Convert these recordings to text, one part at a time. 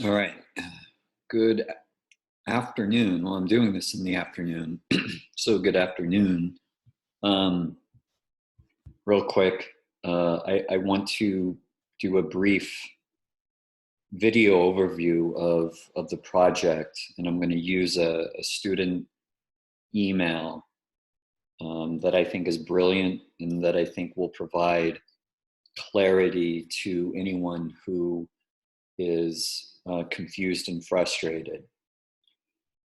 All right. Good afternoon. Well, I'm doing this in the afternoon. So good afternoon. Um, Real quick, I want to do a brief video overview of the project, and I'm going to use a student email that I think is brilliant and that I think will provide clarity to anyone who is confused and frustrated.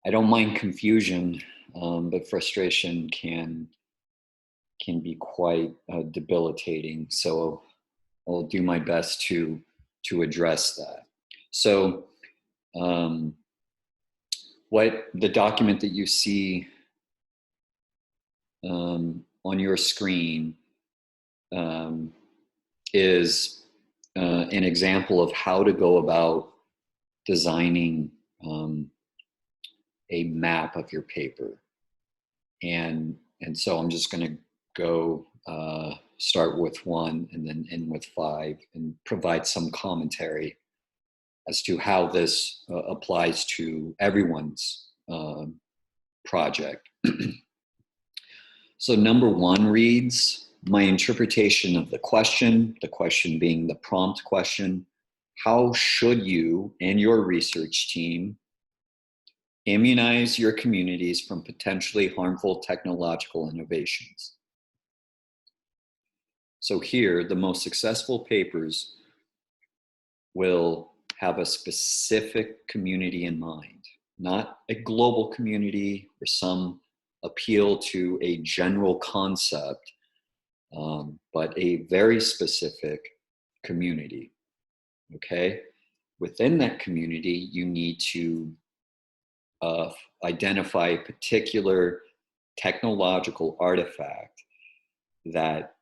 I don't mind confusion, but frustration can be quite debilitating. So I'll do my best to address that. So what the document that you see on your screen is an example of how to go about designing a map of your paper. And so I'm just going to go start with one and then end with five and provide some commentary as to how this applies to everyone's project. So number one reads, my interpretation of the question being the prompt question, how should you and your research team immunize your communities from potentially harmful technological innovations? So here, the most successful papers will have a specific community in mind, not a global community or some appeal to a general concept, but a very specific community, okay? Within that community, you need to identify a particular technological artifact that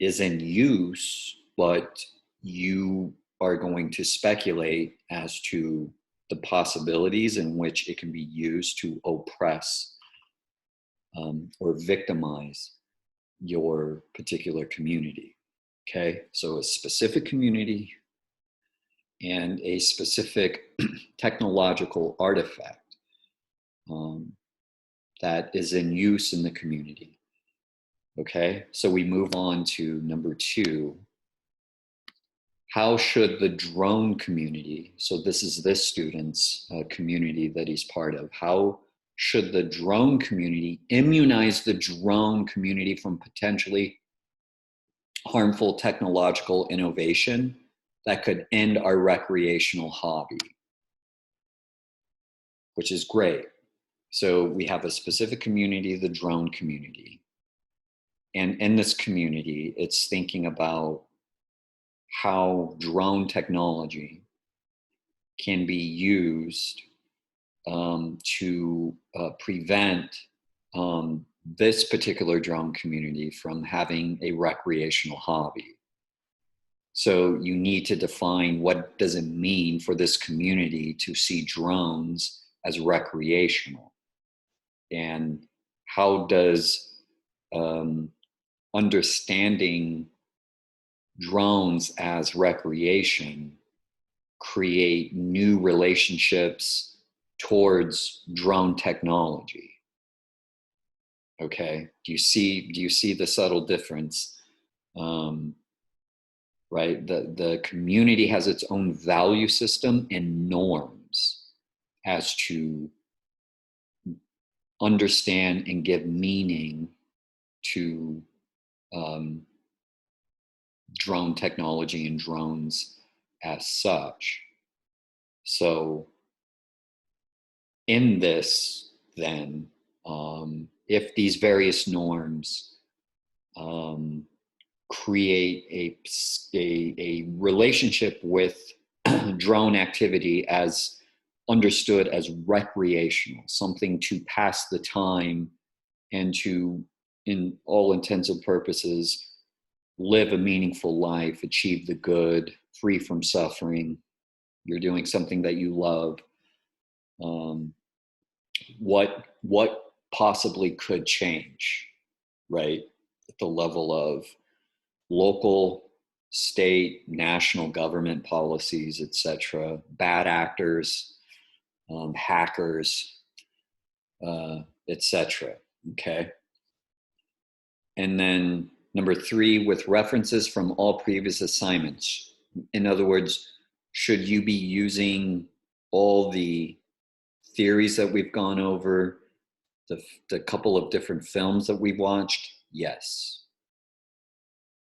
is in use, but you are going to speculate as to the possibilities in which it can be used to oppress or victimize your particular community. Okay, so a specific community and a specific technological artifact that is in use in the community. Okay, so we move on to number two. How should the drone community, so this is this student's community that he's part of, how should the drone community immunize the drone community from potentially harmful technological innovation that could end our recreational hobby? Which is great. So we have a specific community, the drone community. And in this community, it's thinking about how drone technology can be used to prevent this particular drone community from having a recreational hobby. So you need to define what does it mean for this community to see drones as recreational, and how does understanding drones as recreation create new relationships towards drone technology? Okay, do you see the subtle difference? Right, the community has its own value system and norms as to understand and give meaning to drone technology and drones as such. So in this, then, if these various norms create a relationship with drone activity as understood as recreational, something to pass the time and to, in all intents and purposes, live a meaningful life, achieve the good, free from suffering. You're doing something that you love. What possibly could change, right? At the level of local, state, national government policies, etc., bad actors, hackers, etc. Okay. And then number 3, with references from all previous assignments. In other words, should you be using all the theories that we've gone over, the couple of different films that we've watched? Yes.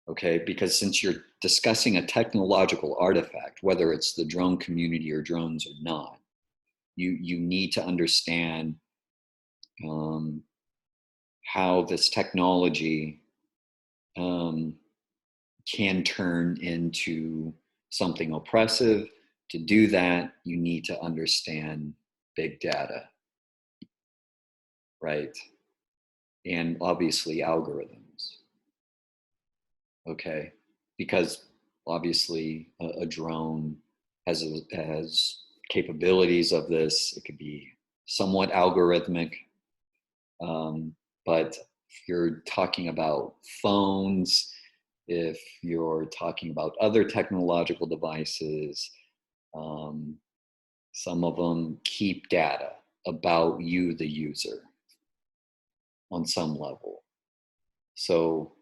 Okay, because since you're discussing a technological artifact, whether it's the drone community or drones or not, you need to understand how this technology can turn into something oppressive. To do that, you need to understand big data, right? And obviously algorithms, okay? Because obviously a drone has capabilities of this. It could be somewhat algorithmic, but if you're talking about phones, if you're talking about other technological devices, some of them keep data about you, the user, on some level. So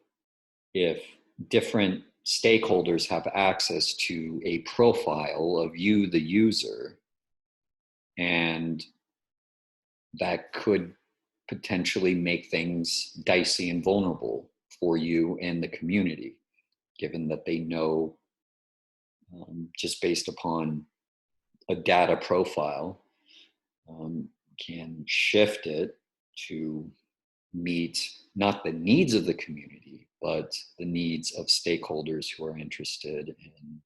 if different stakeholders have access to a profile of you, the user, and that could potentially make things dicey and vulnerable for you and the community, given that they know, just based upon a data profile, can shift it to meet not the needs of the community, but the needs of stakeholders who are interested in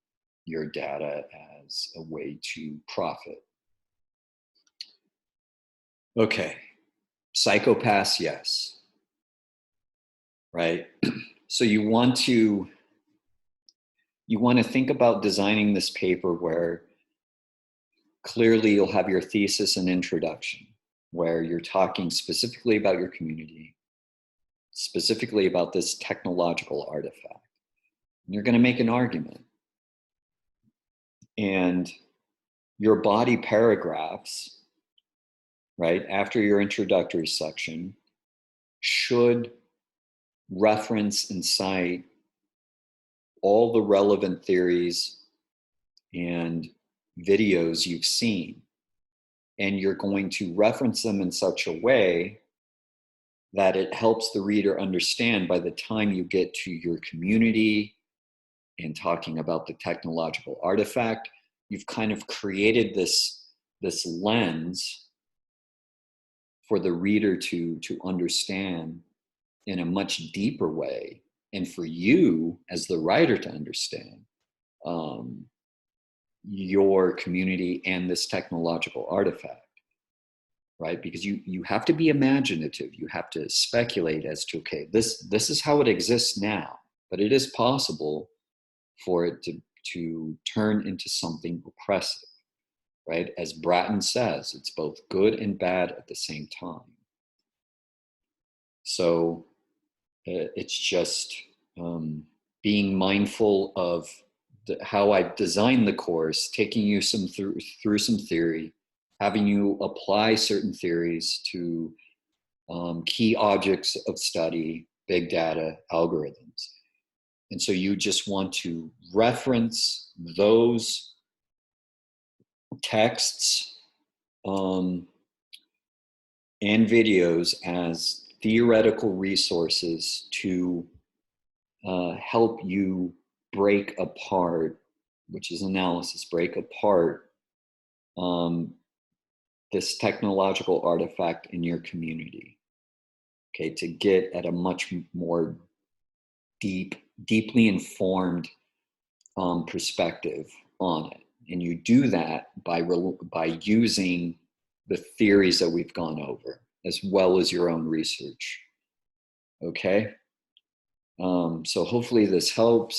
your data as a way to profit. Okay, psychopaths, yes, right? So you want to think about designing this paper where clearly you'll have your thesis and introduction, where you're talking specifically about your community, specifically about this technological artifact. And you're going to make an argument. And your body paragraphs, right, after your introductory section, should reference and cite all the relevant theories and videos you've seen. And you're going to reference them in such a way that it helps the reader understand by the time you get to your community and talking about the technological artifact, you've kind of created this lens for the reader to understand in a much deeper way, and for you as the writer to understand your community and this technological artifact, right? Because you have to be imaginative. You have to speculate as to, okay, this is how it exists now, but it is possible for it to turn into something oppressive, right? As Bratton says, it's both good and bad at the same time. So it's just being mindful of how I designed the course, taking you through some theory, having you apply certain theories to key objects of study, big data, algorithms. And so you just want to reference those texts and videos as theoretical resources to help you break apart, which is analysis, break apart this technological artifact in your community, okay, to get at a much more deeply informed perspective on it. And you do that by using the theories that we've gone over, as well as your own research, okay? So hopefully this helps.